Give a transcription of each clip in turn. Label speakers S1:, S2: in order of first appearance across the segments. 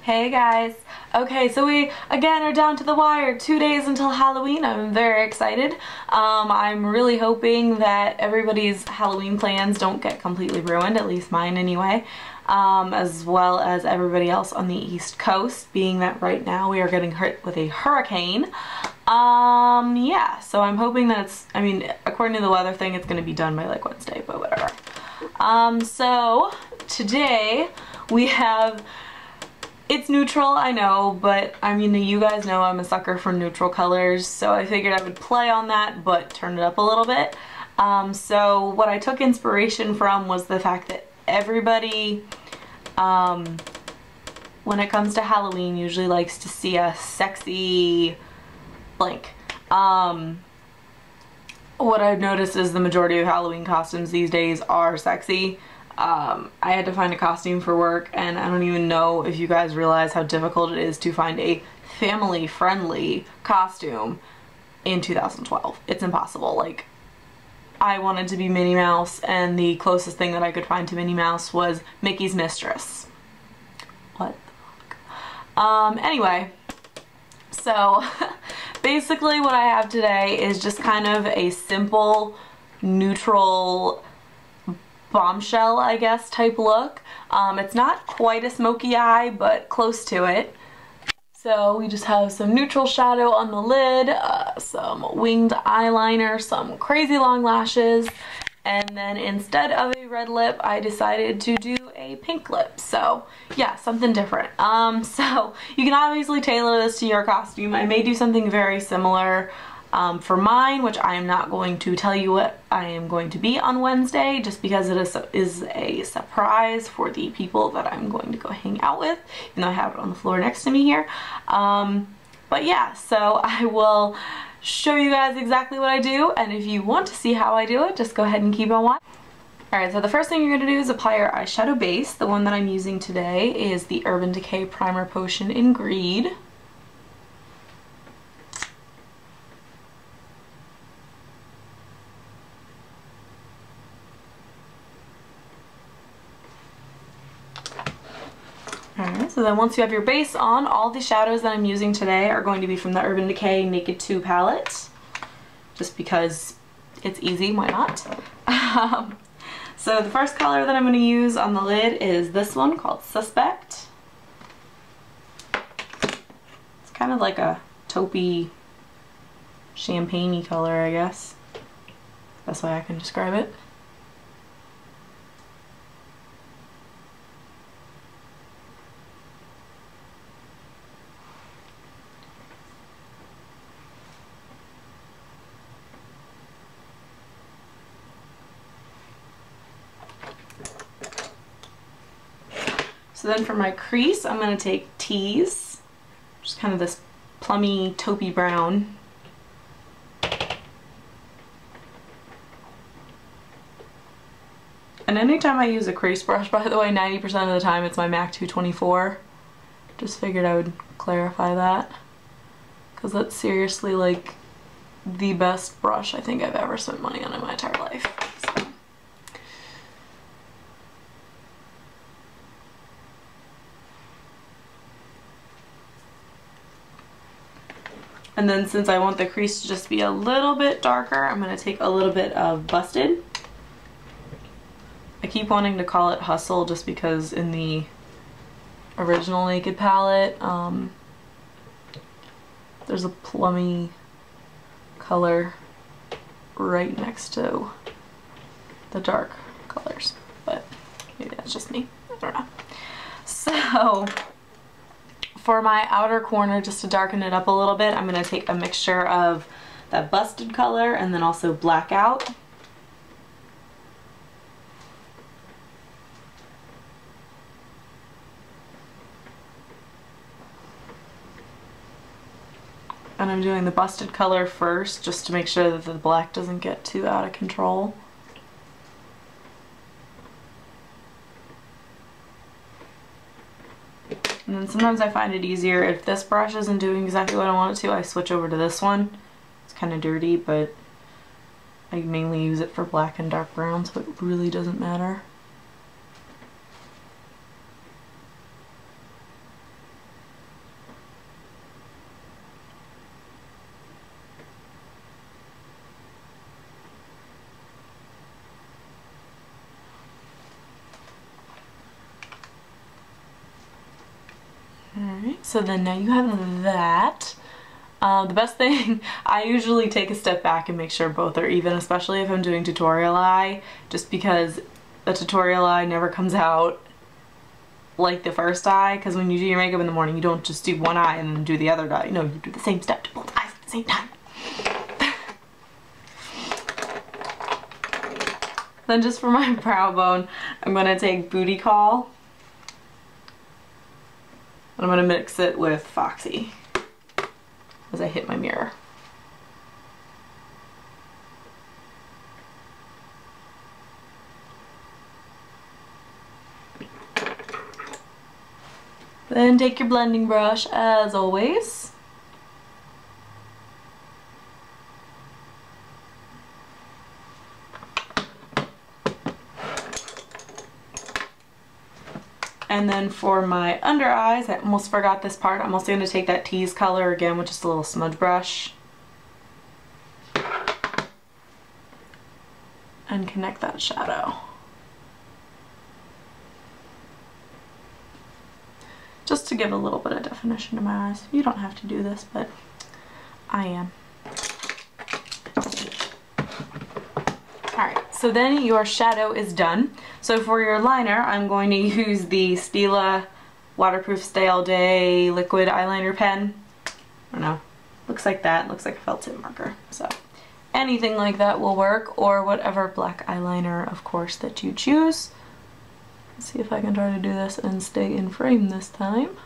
S1: Hey guys! Okay, so we again are down to the wire. 2 days until Halloween. I'm very excited. I'm really hoping that everybody's Halloween plans don't get completely ruined, at least mine anyway, as well as everybody else on the East Coast, being that right now we are getting hit with a hurricane. Yeah, so I'm hoping that according to the weather thing, it's gonna be done by like Wednesday, but whatever. So today we have, it's neutral, I know, but I mean, you guys know I'm a sucker for neutral colors, so I figured I would play on that, but turn it up a little bit. So what I took inspiration from was the fact that everybody, when it comes to Halloween, usually likes to see a sexy blank. What I've noticed is the majority of Halloween costumes these days are sexy. I had to find a costume for work, and I don't even know if you guys realize how difficult it is to find a family-friendly costume in 2012. It's impossible. Like, I wanted to be Minnie Mouse, and the closest thing that I could find to Minnie Mouse was Mickey's mistress. What the fuck? Anyway, so basically what I have today is just kind of a simple, neutral, bombshell, I guess, type look. It's not quite a smoky eye, but close to it. So we just have some neutral shadow on the lid, some winged eyeliner, some crazy long lashes, and then instead of a red lip, I decided to do a pink lip. So yeah, something different. So you can obviously tailor this to your costume. I may do something very similar for mine, which I am not going to tell you what I am going to be on Wednesday, just because it is a surprise for the people that I'm going to go hang out with, even though I have it on the floor next to me here. But yeah, so I will show you guys exactly what I do, and if you want to see how I do it, just go ahead and keep on watching. Alright, so the first thing you're going to do is apply your eyeshadow base. The one that I'm using today is the Urban Decay Primer Potion in Greed. Alright, so then once you have your base on, all the shadows that I'm using today are going to be from the Urban Decay Naked 2 palette. Just because it's easy, why not? So the first color that I'm going to use on the lid is this one called Suspect. It's kind of like a taupey, champagne-y color, I guess. That's the way I can describe it. So then for my crease, I'm going to take Tease, which is kind of this plummy, taupey brown. And anytime I use a crease brush, by the way, 90% of the time it's my MAC 224. Just figured I would clarify that, because that's seriously like the best brush I think I've ever spent money on in my entire life. So. And then since I want the crease to just be a little bit darker, I'm going to take a little bit of Busted. I keep wanting to call it Hustle just because in the original Naked palette, there's a plummy color right next to the dark colors, but maybe that's just me, I don't know. So for my outer corner, just to darken it up a little bit, I'm going to take a mixture of that Busted color and then also Blackout. And I'm doing the Busted color first, just to make sure that the black doesn't get too out of control. And then sometimes I find it easier, if this brush isn't doing exactly what I want it to, I switch over to this one. It's kind of dirty, but I mainly use it for black and dark brown, so it really doesn't matter. So then now you have that. The best thing, I usually take a step back and make sure both are even, especially if I'm doing tutorial eye, just because the tutorial eye never comes out like the first eye, because when you do your makeup in the morning, you don't just do one eye and then do the other eye. No, you do the same step to both eyes at the same time. Then just for my brow bone, I'm going to take Booty Call. And I'm going to mix it with Foxy as I hit my mirror. Then take your blending brush as always. And then for my under eyes, I almost forgot this part. I'm also going to take that tease color again with just a little smudge brush and connect that shadow. Just to give a little bit of definition to my eyes. You don't have to do this, but I am. Alright, so then your shadow is done. So for your liner, I'm going to use the Stila Waterproof Stay All Day liquid eyeliner pen. I don't know, looks like that, looks like a felt tip marker. So anything like that will work, or whatever black eyeliner, of course, that you choose. Let's see if I can try to do this and stay in frame this time.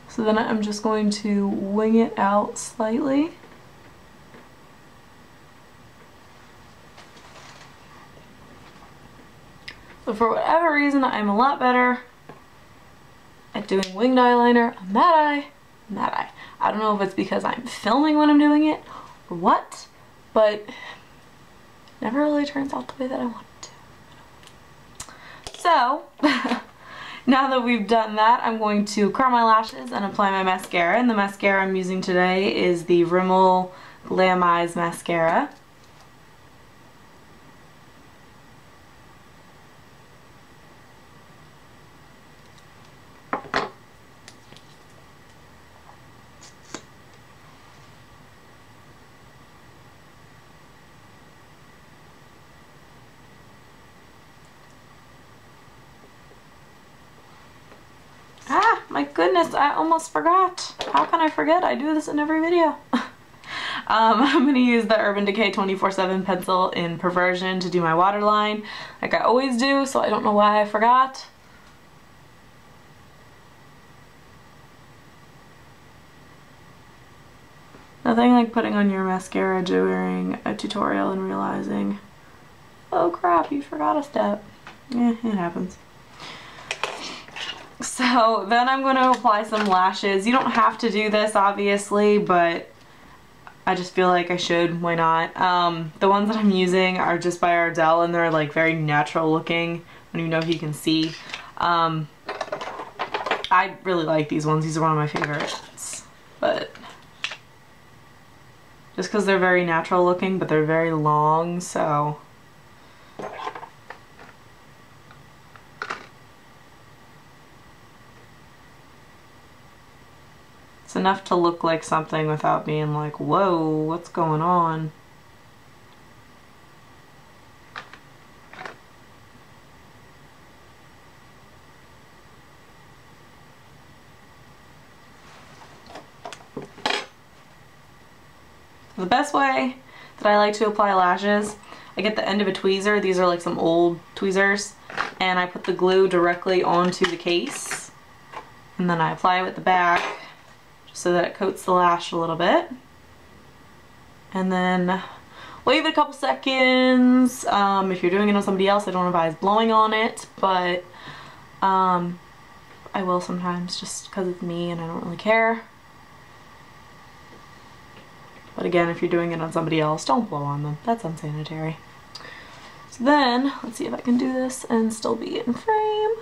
S1: So then I'm just going to wing it out slightly. So for whatever reason, I'm a lot better at doing winged eyeliner on that eye and that eye. I don't know if it's because I'm filming when I'm doing it or what, but it never really turns out the way that I want it to. So, now that we've done that, I'm going to curl my lashes and apply my mascara. And the mascara I'm using today is the Rimmel Glam Eyes Mascara. Ah, my goodness, I almost forgot. How can I forget? I do this in every video. I'm going to use the Urban Decay 24/7 pencil in Perversion to do my waterline, like I always do, so I don't know why I forgot. Nothing like putting on your mascara during a tutorial and realizing, oh crap, you forgot a step. Yeah, it happens. So then I'm going to apply some lashes. You don't have to do this obviously, but I just feel like I should. Why not? The ones that I'm using are just by Ardell, and they're like very natural looking. I don't even know if you can see. I really like these ones. These are one of my favorites. But just because they're very natural looking, but they're very long, so it's enough to look like something without being like, whoa, what's going on? The best way that I like to apply lashes, I get the end of a tweezer. These are like some old tweezers, and I put the glue directly onto the case, and then I apply it with the back so that it coats the lash a little bit, and then wait a couple seconds. If you're doing it on somebody else, I don't advise blowing on it, but I will sometimes just because it's me and I don't really care. But again, if you're doing it on somebody else, don't blow on them. That's unsanitary. So then, let's see if I can do this and still be in frame.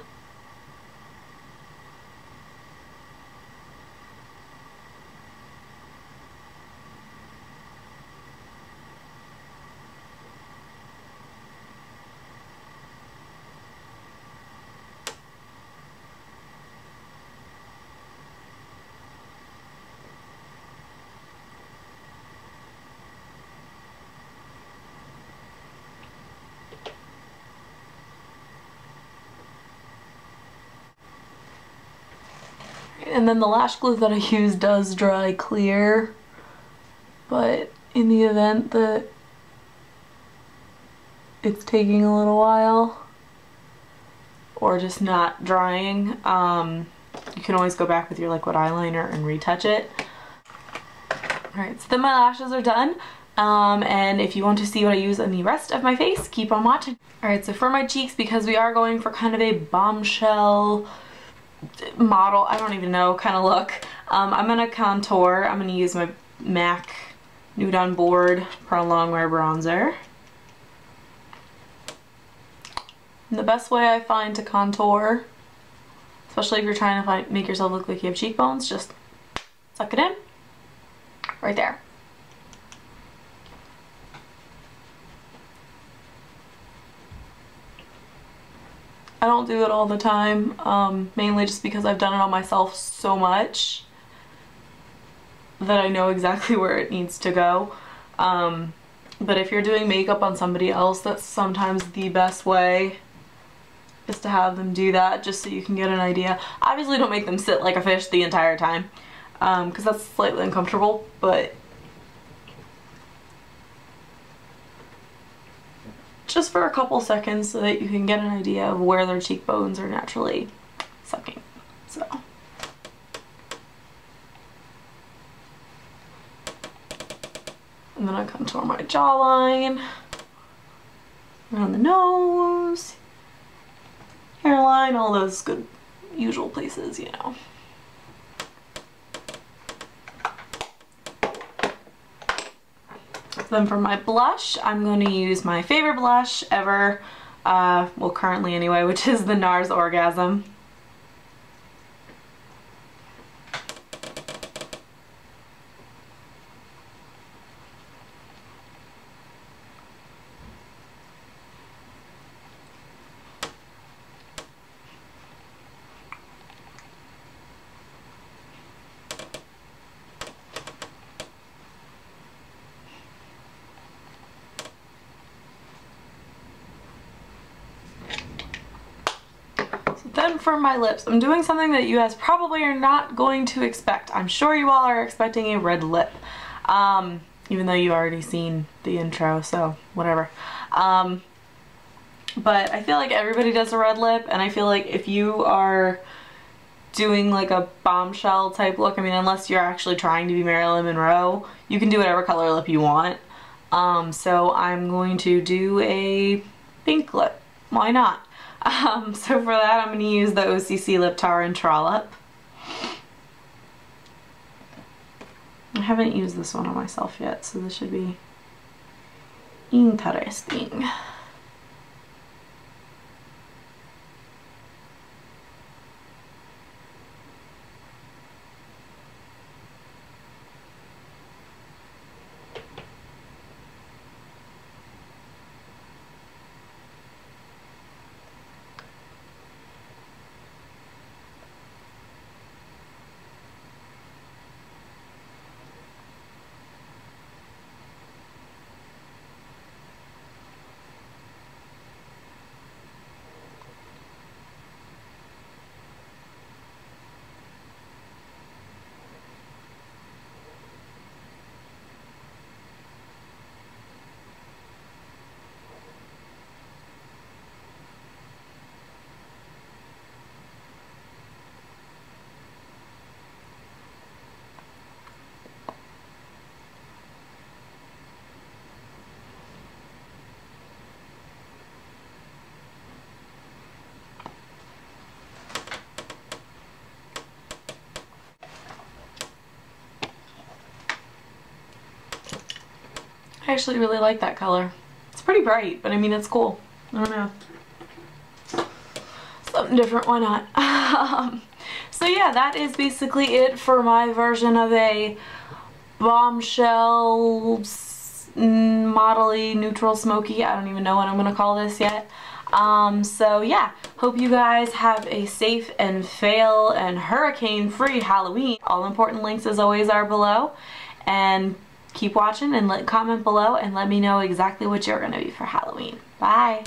S1: And then the lash glue that I use does dry clear, but in the event that it's taking a little while or just not drying, you can always go back with your liquid eyeliner and retouch it. Alright, so then my lashes are done. And if you want to see what I use on the rest of my face, keep on watching. Alright, so for my cheeks, because we are going for kind of a bombshell model, I don't even know, kind of look, I'm going to contour. I'm going to use my MAC Nude on Board Pro Longwear Bronzer. And the best way I find to contour, especially if you're trying to make yourself look like you have cheekbones, just suck it in. Right there. I don't do it all the time, mainly just because I've done it on myself so much that I know exactly where it needs to go. But if you're doing makeup on somebody else, that's sometimes the best way, is to have them do that, just so you can get an idea. Obviously don't make them sit like a fish the entire time, because that's slightly uncomfortable, but just for a couple seconds so that you can get an idea of where their cheekbones are naturally sucking. So. And then I contour my jawline, around the nose, hairline, all those good usual places, you know. Then for my blush, I'm going to use my favorite blush ever, well currently anyway, which is the NARS Orgasm. Then for my lips, I'm doing something that you guys probably are not going to expect. I'm sure you all are expecting a red lip, even though you've already seen the intro, so whatever. But I feel like everybody does a red lip, and I feel like if you are doing like a bombshell type look, I mean, unless you're actually trying to be Marilyn Monroe, you can do whatever color lip you want. So I'm going to do a pink lip. Why not? So for that, I'm going to use the OCC Lip Tar and Trollop. I haven't used this one on myself yet, so this should be interesting. actually really like that color. It's pretty bright, but I mean, it's cool. I don't know. Something different, why not? So yeah, that is basically it for my version of a bombshell modelly neutral smoky. I don't even know what I'm gonna call this yet. So yeah, hope you guys have a safe and fail and hurricane free Halloween. All important links as always are below, and keep watching and comment below and let me know exactly what you're gonna be for Halloween. Bye!